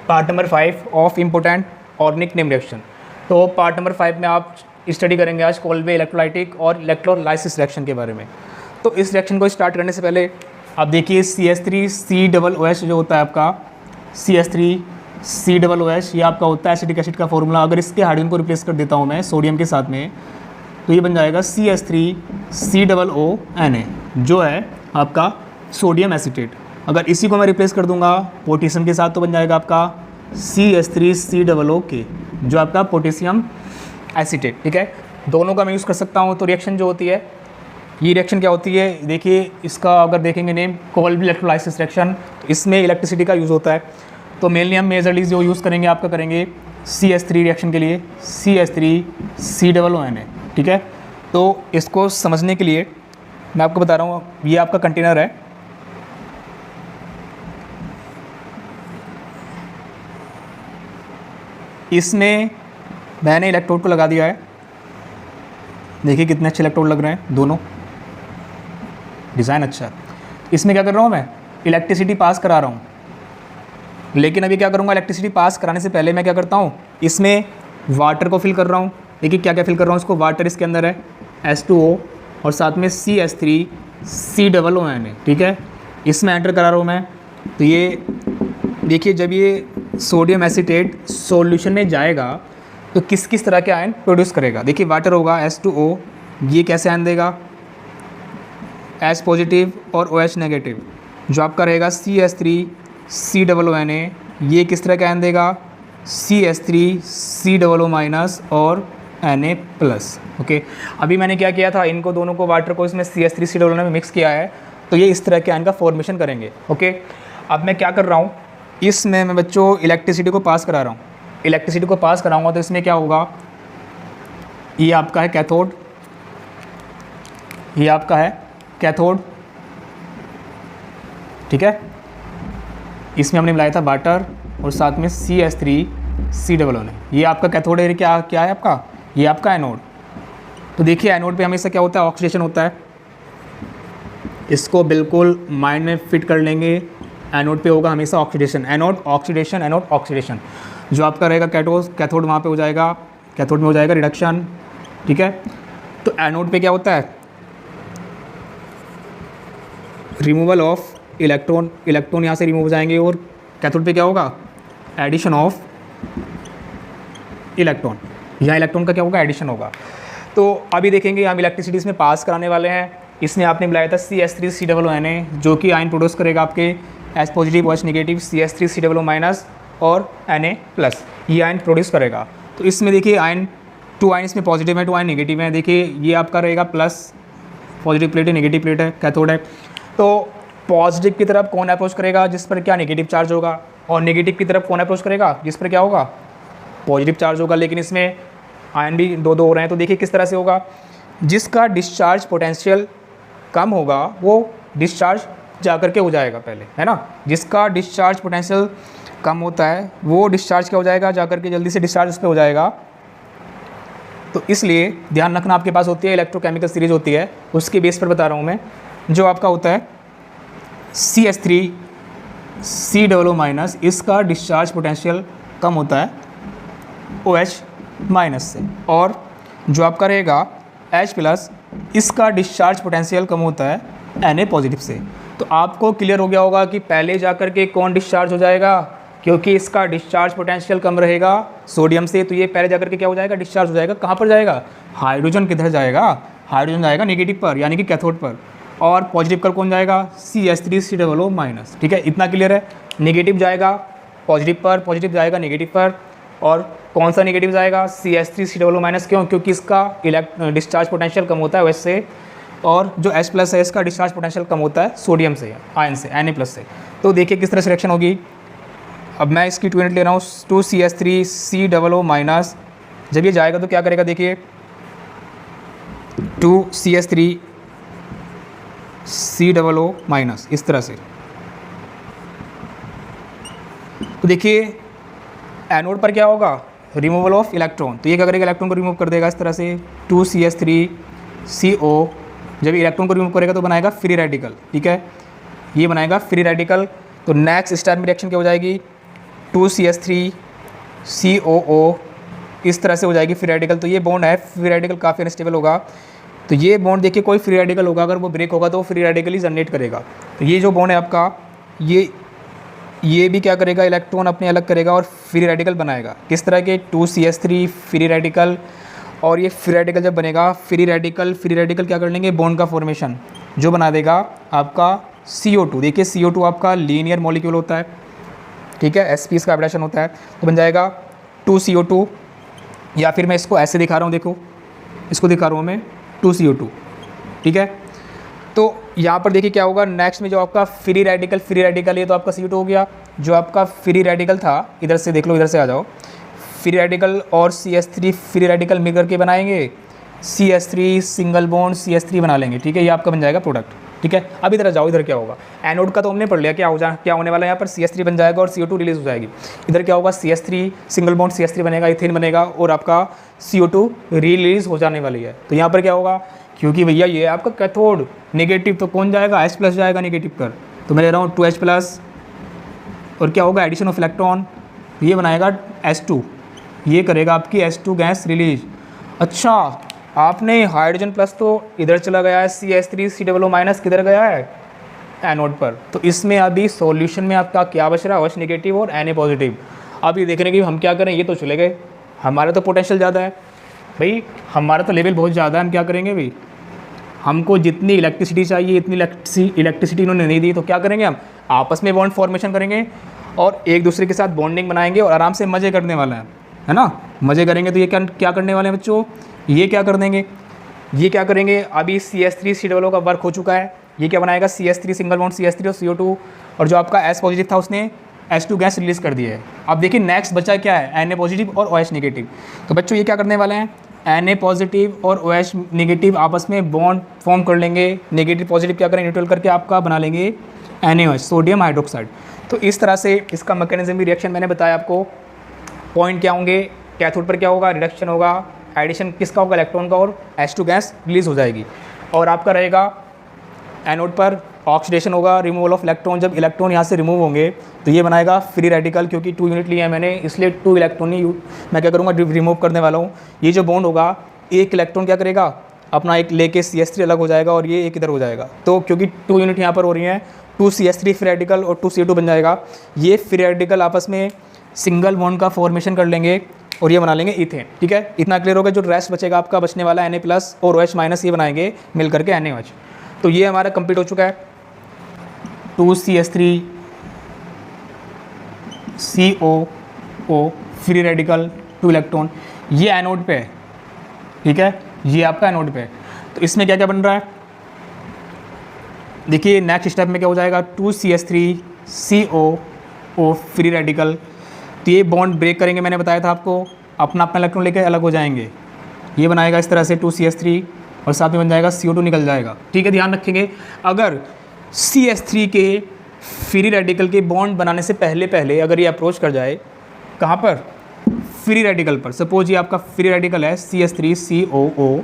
Part number 5 of important organic name reaction. तो part number 5 में आप स्टडी करेंगे आज कोल्बे इलेक्ट्रोलाइटिक और इलेक्ट्रोलाइसिस रिएक्शन के बारे में। तो इस रिएक्शन को स्टार्ट करने से पहले आप देखिए CH3COOH जो होता है आपका CH3COOH ये आपका होता है एसिटिक एसिड का फॉर्मूला। अगर इसके हाइड्रोजन को रिप्लेस कर देता हूँ मैं सोडियम के साथ में तो ये बन जाएगा CH3COONA जो है आपका सोडियम एसीटेट। अगर इसी को मैं रिप्लेस कर दूंगा पोटेशियम के साथ तो बन जाएगा आपका CH3COOK जो आपका पोटेशियम एसीटेट। ठीक है, दोनों का मैं यूज़ कर सकता हूँ। तो रिएक्शन जो होती है ये रिएक्शन क्या होती है, देखिए इसका अगर देखेंगे नेम कोल्बे इलेक्ट्रोलाइसिस रिएक्शन, तो इसमें इलेक्ट्रिसिटी का यूज़ होता है। तो मेनली हम मेजरली जो यूज़ करेंगे आपका करेंगे CH3 रिएक्शन के लिए CH3COONA। ठीक है, तो इसको समझने के लिए मैं आपको बता रहा हूँ, ये आपका कंटेनर है, इसमें मैंने इलेक्ट्रोड को लगा दिया है। देखिए कितने अच्छे इलेक्ट्रोड लग रहे हैं, दोनों डिज़ाइन अच्छा है। इसमें क्या कर रहा हूँ मैं, इलेक्ट्रिसिटी पास करा रहा हूँ। लेकिन अभी क्या करूँगा, इलेक्ट्रिसिटी पास कराने से पहले मैं क्या करता हूँ, इसमें वाटर को फिल कर रहा हूँ। देखिए क्या क्या फिल कर रहा हूँ, इसको वाटर इसके अंदर है H2O और साथ में CH3COONA। ठीक है, इसमें एंटर करा रहा हूँ मैं। तो ये देखिए जब ये सोडियम एसीटेट सॉल्यूशन में जाएगा तो किस किस तरह के आयन प्रोड्यूस करेगा। देखिए वाटर होगा H2O, ये कैसे आयन देगा, H पॉजिटिव और OH नेगेटिव। जो आपका रहेगा CH3COONA, ये किस तरह का आयन देगा, CH3COO माइनस और Na प्लस। ओके, अभी मैंने क्या किया था, इनको दोनों को वाटर को इसमें CH3COO में मिक्स किया है, तो ये इस तरह के आयन का फॉर्मेशन करेंगे। ओके, अब मैं क्या कर रहा हूँ, इसमें मैं बच्चों इलेक्ट्रिसिटी को पास करा रहा हूँ। इलेक्ट्रिसिटी को पास कराऊंगा तो इसमें क्या होगा, ये आपका है कैथोड, ये आपका है कैथोड। ठीक है, इसमें हमने मिलाया था वाटर और साथ में CH3COO। ये आपका कैथोड है, क्या क्या है आपका, ये आपका एनोड। तो देखिए एनोड पे हमेशा क्या होता है, ऑक्सीडेशन होता है। इसको बिल्कुल माइंड में फिट कर लेंगे, एनोड पे होगा हमेशा oxidation, anode oxidation, anode oxidation. जो आपका रहेगा कैथोड वहाँ पे हो जाएगा, कैथोड में हो जाएगा रिडक्शन। ठीक है, तो एनोड पे क्या होता है, रिमूवल ऑफ इलेक्ट्रॉन, इलेक्ट्रॉन यहाँ से रिमूव हो जाएंगे। और कैथोड पे क्या होगा, एडिशन ऑफ इलेक्ट्रॉन, यहाँ इलेक्ट्रॉन का क्या होगा, एडिशन होगा। तो अभी देखेंगे हम इलेक्ट्रिसिटी इसमें पास कराने वाले हैं। इसमें आपने मिलाया था CH3COONA जो कि आयन प्रोड्यूस करेगा आपके H positive OH negative CH3COO minus और Na प्लस, ये आयन प्रोड्यूस करेगा। तो इसमें देखिए आयन 2 आयन इसमें पॉजिटिव है, 2 आयन नेगेटिव है। देखिए ये आपका रहेगा प्लस, पॉजिटिव प्लेट है, नेगेटिव प्लेट है, कैथोड है। तो पॉजिटिव की तरफ कौन अप्रोच करेगा, जिस पर क्या नेगेटिव चार्ज होगा, और नेगेटिव की तरफ कौन अप्रोच करेगा, जिस पर क्या होगा, पॉजिटिव चार्ज होगा। लेकिन इसमें आयन भी दो हो रहे हैं। तो देखिए किस तरह से होगा, जिसका डिस्चार्ज पोटेंशियल कम होगा वो डिस्चार्ज जा करके हो जाएगा पहले, है ना। जिसका डिस्चार्ज पोटेंशियल कम होता है वो डिस्चार्ज क्या हो जाएगा, जा करके जल्दी से डिस्चार्ज उस पर हो जाएगा। तो इसलिए ध्यान रखना, आपके पास होती है इलेक्ट्रोकेमिकल सीरीज होती है, उसके बेस पर बता रहा हूँ मैं। जो आपका होता है CH3COO माइनस, इसका डिस्चार्ज पोटेंशियल कम होता है OH माइनस से। और जो आपका रहेगा H प्लस, इसका डिस्चार्ज पोटेंशियल कम होता है Na पॉजिटिव से। तो आपको क्लियर हो गया होगा कि पहले जाकर के कौन डिस्चार्ज हो जाएगा, क्योंकि इसका डिस्चार्ज पोटेंशियल कम रहेगा सोडियम से, तो ये पहले जाकर के क्या हो जाएगा, डिस्चार्ज हो जाएगा। कहाँ पर जाएगा, हाइड्रोजन किधर जाएगा, हाइड्रोजन जाएगा नेगेटिव पर यानी कि कैथोड पर, और पॉजिटिव पर कौन जाएगा, CH3COO माइनस। ठीक है, इतना क्लियर है। नेगेटिव जाएगा पॉजिटिव पर, पॉजिटिव जाएगा नेगेटिव पर, और कौन सा नेगेटिव जाएगा, CH3COO माइनस। क्यों, क्योंकि इसका डिस्चार्ज पोटेंशियल कम होता है वैसे, और जो H प्लस है इसका डिस्चार्ज पोटेंशियल कम होता है सोडियम से, आयन से, Na प्लस से। तो देखिए किस तरह से रिएक्शन होगी। अब मैं इसकी 2 यूनिट ले रहा हूँ, 2CH3COO माइनस। जब ये जाएगा तो क्या करेगा, देखिए 2CH3COO माइनस, इस तरह से। तो देखिए एनोड पर क्या होगा, रिमूवल ऑफ इलेक्ट्रॉन। तो ये क्या करेगा, इलेक्ट्रॉन को रिमूव कर देगा इस तरह से। 2CH3CO जब इलेक्ट्रॉन को रिमूव करेगा तो बनाएगा फ्री रेडिकल। ठीक है, ये बनाएगा फ्री रेडिकल। तो नेक्स्ट स्टेप में रिएक्शन क्या हो जाएगी, 2CH3COO इस तरह से हो जाएगी फ्री रेडिकल। तो ये बॉन्ड है, फ्री रेडिकल काफ़ी अनस्टेबल होगा। तो ये बॉन्ड देखिए, कोई फ्री रेडिकल होगा अगर वो ब्रेक होगा तो वो फ्री रेडिकल ही जनरेट करेगा। तो ये जो बॉन्ड है आपका, ये भी क्या करेगा, इलेक्ट्रॉन अपने अलग करेगा और फ्री रेडिकल बनाएगा। किस तरह के, 2CH3 फ्री रेडिकल। और ये फ्री रेडिकल जब बनेगा, फ्री रेडिकल क्या कर लेंगे, बॉन्ड का फॉर्मेशन जो बना देगा आपका CO2। देखिए CO2 आपका लीनियर मॉलिक्यूल होता है, ठीक है, sp इसका हाइब्रिडेशन होता है, तो बन जाएगा 2CO2। या फिर मैं इसको ऐसे दिखा रहा हूँ, देखो इसको दिखा रहा हूँ मैं, 2CO2, ठीक है। तो यहाँ पर देखिए क्या होगा, नेक्स्ट में जो आपका फ्री रेडिकल ये तो आपका CO2 हो गया। जो आपका फ्री रेडिकल था, इधर से देख लो, इधर से आ जाओ, फ्री रेडिकल और CH3 फ्री रेडिकल मिलकर के बनाएंगे CH3 सिंगल बॉन्ड CH3 बना लेंगे, ठीक है। ये आपका बन जाएगा प्रोडक्ट, ठीक है। अब इधर जाओ, इधर क्या होगा, एनोड का तो हमने पढ़ लिया, क्या होने वाला है, यहाँ पर CH3 बन जाएगा और CO2 रिलीज हो जाएगी। इधर क्या होगा, CH3 सिंगल बॉन्ड CH3 बनेगा, इथेन बनेगा और आपका CO2 रिलीज हो जाने वाली है। तो यहाँ पर क्या होगा, क्योंकि भैया ये आपका कैथोड नेगेटिव, तो कौन जाएगा, H+ जाएगा नेगेटिव पर। तो मैं ले रहा हूँ 2H+, और क्या होगा, एडिशन ऑफ इलेक्ट्रॉन, ये बनाएगा H2, ये करेगा आपकी H2 गैस रिलीज। अच्छा, आपने हाइड्रोजन प्लस तो इधर चला गया है, CH3COO- किधर गया है, एनोड पर। तो इसमें अभी सॉल्यूशन में आपका क्या बच रहा है, OH नेगेटिव और Na पॉजिटिव। अब ये देखने की हम क्या करें, ये तो चले गए, हमारा तो पोटेंशियल ज़्यादा है भाई, हमारा तो लेवल बहुत ज़्यादा है, हम क्या करेंगे भाई, हमको जितनी इलेक्ट्रिसिटी चाहिए इतनी इलेक्ट्रिसिटी इन्होंने नहीं दी, तो क्या करेंगे, हम आपस में बॉन्ड फॉर्मेशन करेंगे और एक दूसरे के साथ बॉन्डिंग बनाएंगे और आराम से मज़े करने वाले हैं, है ना, मज़े करेंगे। तो ये क्या करने वाले हैं बच्चों, ये क्या कर देंगे, ये क्या करेंगे, अभी CH3COO का वर्क हो चुका है, ये क्या बनाएगा, CH3 सिंगल बॉन्ड CH3 और CO2, और जो आपका S पॉजिटिव था उसने H2 गैस रिलीज़ कर दिया है। अब देखिए नेक्स्ट बचा क्या है, Na पॉजिटिव और OH नेगेटिव। तो बच्चों ये क्या करने वाले हैं, Na पॉजिटिव और OH नेगेटिव आपस में बॉन्ड फॉर्म कर लेंगे, नेगेटिव पॉजिटिव क्या करेंगे, न्यूट्रल करके आपका बना लेंगे NaOH, सोडियम हाइड्रोक्साइड। तो इस तरह से इसका मैकेनिज्म भी रिएक्शन मैंने बताया आपको। पॉइंट क्या होंगे, कैथोड पर क्या होगा, रिडक्शन होगा, एडिशन किसका होगा, इलेक्ट्रॉन का, और H2 गैस रिलीज हो जाएगी। और आपका रहेगा एनोड पर ऑक्सीडेशन होगा, रिमूवल ऑफ इलेक्ट्रॉन। जब इलेक्ट्रॉन यहाँ से रिमूव होंगे तो ये बनाएगा फ्री रेडिकल, क्योंकि 2 यूनिट लिया है मैंने, इसलिए 2 इलेक्ट्रॉन ही मैं क्या करूँगा, रिमूव करने वाला हूँ। ये जो बॉन्ड होगा, एक इलेक्ट्रॉन क्या करेगा, अपना एक लेके CH3 अलग हो जाएगा और ये एक इधर हो जाएगा। तो क्योंकि 2 यूनिट यहाँ पर हो रही हैं, 2CH3 फ्री रेडिकल और 2CO2 बन जाएगा। ये फ्री रेडिकल आपस में सिंगल बॉन्ड का फॉर्मेशन कर लेंगे और ये बना लेंगे इथेन, ठीक है। इतना क्लियर होगा। जो रेस्ट बचेगा आपका बचने वाला है Na+ और OH- ये बनाएंगे मिल करके NaOH। तो ये हमारा कंप्लीट हो चुका है। 2CH3COO फ्री रेडिकल 2 इलेक्ट्रॉन, ये एनोड पे है, ठीक है, ये आपका एनोड पे है। तो इसमें क्या क्या बन रहा है, देखिए नेक्स्ट स्टेप में क्या हो जाएगा, 2CH3COO फ्री रेडिकल। तो ये बॉन्ड ब्रेक करेंगे, मैंने बताया था आपको, अपना अपना इलेक्ट्रॉन लेकर अलग हो जाएंगे। ये बनाएगा इस तरह से 2CH3 और साथ में बन जाएगा CO2 निकल जाएगा, ठीक है। ध्यान रखेंगे, अगर CH3 के फ्री रेडिकल के बॉन्ड बनाने से पहले अगर ये अप्रोच कर जाए, कहाँ पर, फ्री रेडिकल पर, सपोज ये आपका फ्री रेडिकल है CH3COO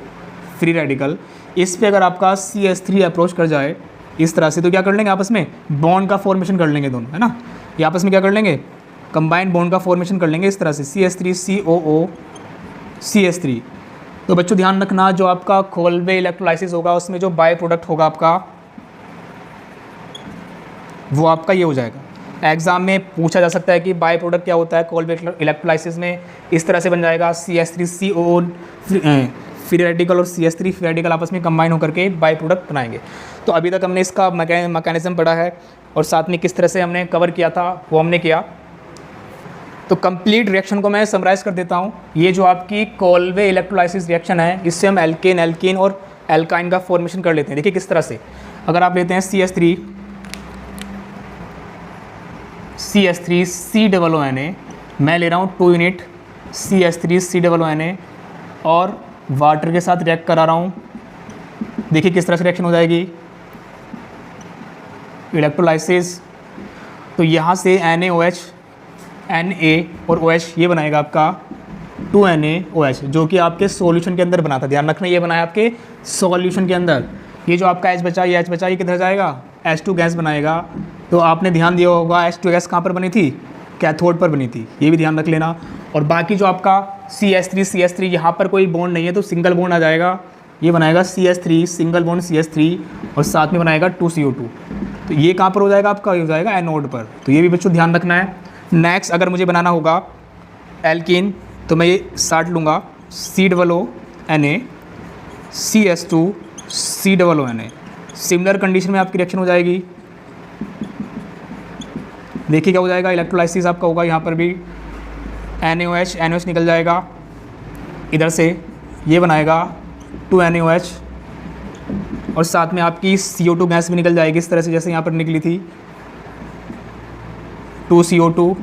फ्री रेडिकल, इस पर अगर आपका CH3 अप्रोच कर जाए इस तरह से, तो क्या कर लेंगे, आपस में बॉन्ड का फॉर्मेशन कर लेंगे दोनों, है ना। ये आपस में क्या कर लेंगे, कंबाइंड बॉन्ड का फॉर्मेशन कर लेंगे इस तरह से, CH3COO CH3। तो बच्चों ध्यान रखना, जो आपका कोल्बे इलेक्ट्रोलाइसिस होगा उसमें जो बाय प्रोडक्ट होगा आपका, वो आपका ये हो जाएगा। एग्जाम में पूछा जा सकता है कि बाय प्रोडक्ट क्या होता है कोल्बे इलेक्ट्रोलाइसिस में, इस तरह से बन जाएगा CH3COO फ्री रेडिकल और CH3 फ्री रेडिकल आपस में कंबाइन होकर के बाय प्रोडक्ट बनाएंगे। तो अभी तक हमने इसका मैकेनिज्म पढ़ा है और साथ में किस तरह से हमने कवर किया था वो हमने किया। तो कंप्लीट रिएक्शन को मैं समराइज़ कर देता हूँ। ये जो आपकी कोल्बे इलेक्ट्रोलाइसिस रिएक्शन है, इससे हम एल्केन और एल्काइन का फॉर्मेशन कर लेते हैं। देखिए किस तरह से, अगर आप लेते हैं CH3COONA, मैं ले रहा हूँ 2 यूनिट CH3COONA और वाटर के साथ रिएक्ट करा रहा हूँ। देखिए किस तरह से रिएक्शन हो जाएगी, इलेक्ट्रोलाइसिस। तो यहाँ से NaOH Na और OH ये बनाएगा आपका 2NaOH, जो कि आपके सॉल्यूशन के अंदर बना था। ध्यान रखना, ये बनाया आपके सॉल्यूशन के अंदर। ये जो आपका H बचा, ये किधर जाएगा, H2 गैस बनाएगा। तो आपने ध्यान दिया होगा H2 गैस कहाँ पर बनी थी, कैथोड पर बनी थी, ये भी ध्यान रख लेना। और बाकी जो आपका CH3 यहाँ पर कोई बॉन्ड नहीं है तो सिंगल बॉन्ड आ जाएगा, ये बनाएगा CH3 सिंगल बॉन्ड CH3 और साथ में बनाएगा 2CO2। तो ये कहाँ पर हो जाएगा आपका, हो जाएगा एनोड पर। तो ये भी बच्चों ध्यान रखना है। नेक्स्ट अगर मुझे बनाना होगा एल्कीन तो मैं ये साट लूँगा COONA CH2 COONA। Similar condition में आपकी रिएक्शन हो जाएगी। देखिए क्या हो जाएगा, इलेक्ट्रोलाइसिस आपका होगा, यहाँ पर भी NaOH निकल जाएगा, इधर से ये बनाएगा 2NaOH और साथ में आपकी CO2 गैस भी निकल जाएगी इस तरह से जैसे यहाँ पर निकली थी 2CO2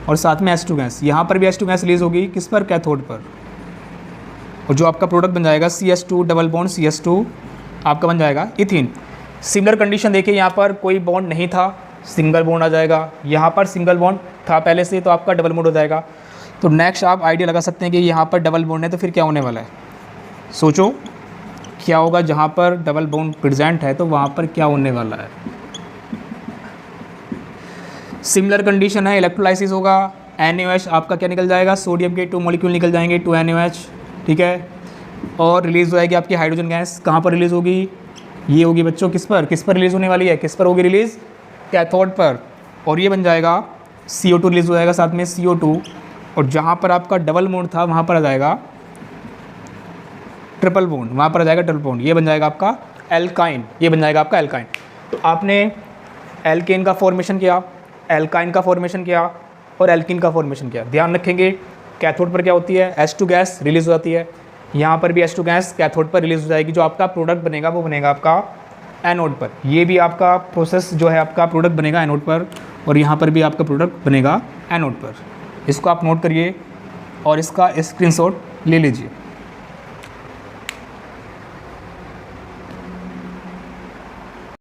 और साथ में H2 गैस। यहाँ पर भी H2 गैस रिलीज होगी किस पर, कैथोड पर। और जो आपका प्रोडक्ट बन जाएगा CH2 डबल बॉन्ड CH2 आपका बन जाएगा इथीन। सिमिलर कंडीशन देखिए, यहाँ पर कोई बॉन्ड नहीं था, सिंगल बॉन्ड आ जाएगा। यहाँ पर सिंगल बॉन्ड था पहले से तो आपका डबल बॉन्ड हो जाएगा। तो नेक्स्ट आप आइडिया लगा सकते हैं कि यहाँ पर डबल बॉन्ड है तो फिर क्या होने वाला है। सोचो क्या होगा, जहाँ पर डबल बॉन्ड प्रेजेंट है तो वहाँ पर क्या होने वाला है। सिमिलर कंडीशन है, इलेक्ट्रोलाइसिस होगा, NaOH आपका क्या निकल जाएगा, सोडियम के 2 मॉलिक्यूल निकल जाएंगे 2NaOH, ठीक है। और रिलीज़ हो जाएगी आपकी हाइड्रोजन गैस, कहाँ पर रिलीज़ होगी, ये होगी बच्चों किस पर रिलीज़ होने वाली है, किस पर होगी रिलीज़, कैथोड पर। और ये बन जाएगा CO2 रिलीज़ हो जाएगा साथ में CO2 और जहाँ पर आपका डबल बॉन्ड था वहाँ पर आ जाएगा ट्रिपल बॉन्ड, वहाँ पर आ जाएगा ट्रिपल बॉन्ड, ये बन जाएगा आपका एल्काइन, ये बन जाएगा आपका एल्काइन। तो आपने एल्केन का फॉर्मेशन किया, एल्काइन का फॉर्मेशन किया और एल्कीन का फॉर्मेशन किया। ध्यान रखेंगे कैथोड पर क्या होती है, H2 गैस रिलीज़ हो जाती है, यहाँ पर भी H2 गैस कैथोड पर रिलीज़ हो जाएगी। जो आपका प्रोडक्ट बनेगा वो बनेगा आपका एनोड पर। ये भी आपका प्रोसेस जो है आपका प्रोडक्ट बनेगा एनोड पर और यहाँ पर भी आपका प्रोडक्ट बनेगा एनोड पर। इसको आप नोट करिए और इसका स्क्रीनशॉट ले लीजिए।